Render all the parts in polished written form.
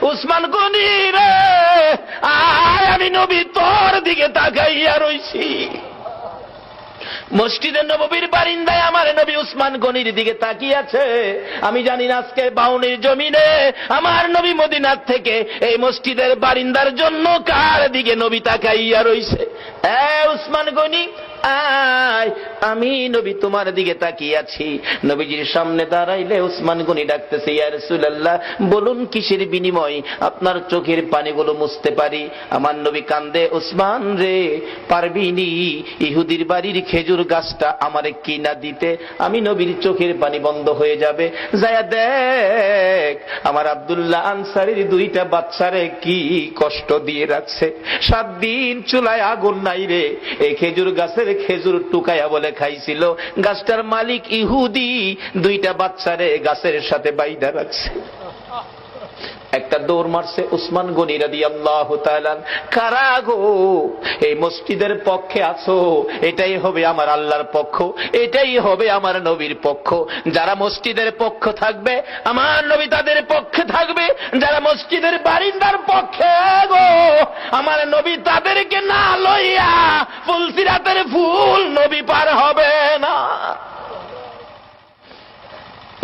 উসমান গনি রে, আয় আমি নবী তোর দিকে তাকাইয়া রইছি। মসজিদে নববীর বারিন্দায় আমার নবী উসমান গনির দিকে তাকিয়ে আছে। আমি জানি না আজকে বাউনির জমিনে আমার নবী মদিনার থেকে এই মসজিদের বারিন্দার জন্য কার দিকে নবী তাকাইয়া রইছে। উসমান গনি আয়, আমি নবী তোমার দিকে তাকিয়ে আছি। নবীজির সামনে দাঁড়াইলে উসমান গনি ডাকতেছে, ইয়া রাসূলুল্লাহ, বলুন কিসের বিনিময় আপনার চোখের পানিগুলো মুছতে পারি? আমার নবী কান্দে, উসমান রে, পারবিনি ইহুদির বাড়ির খেজুর গাছটা আমারে কিনা দিতে? আমি নবীর চোখের পানি বন্ধ হয়ে যাবে। যায়া দেখ আমার আব্দুল্লাহ আনসারীর 2টা বাচ্চারে কি কষ্ট দিয়ে রাখছে। 7 দিন চুলায় আগুন নাই রে, এই খেজুর গাছের খেজুর টুকায়া বলে খাইছিল। গাছটার মালিক ইহুদি, 2টা বাচ্চারে গাছের সাথে বাইধা রাখছে। একটা দৌড় মারছে উসমান গনি রাদিয়াল্লাহু তাআলা। কারা গো এই মসজিদের পক্ষে আছো? এটাই হবে আমার আল্লাহর পক্ষ, এটাই হবে আমার নবীর পক্ষ। যারা মসজিদের পক্ষ থাকবে আমার নবী তাদের পক্ষে থাকবে, যারা মসজিদের বারিন্দার পক্ষে গো আমার নবী তাদেরকে না লইয়া ফুলসিরাতের ফুল নবী পার হবে না।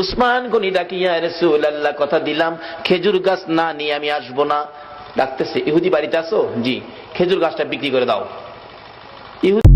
উসমান গনি ডাকিয়া, রাসূলুল্লাহ কথা দিলাম খেজুর গাছ না নিয়ে আমি আসবো না। ডাকতেছে, ইহুদি বাড়িতে আছো? জি। খেজুর গাছটা বিক্রি করে দাও। ইহুদি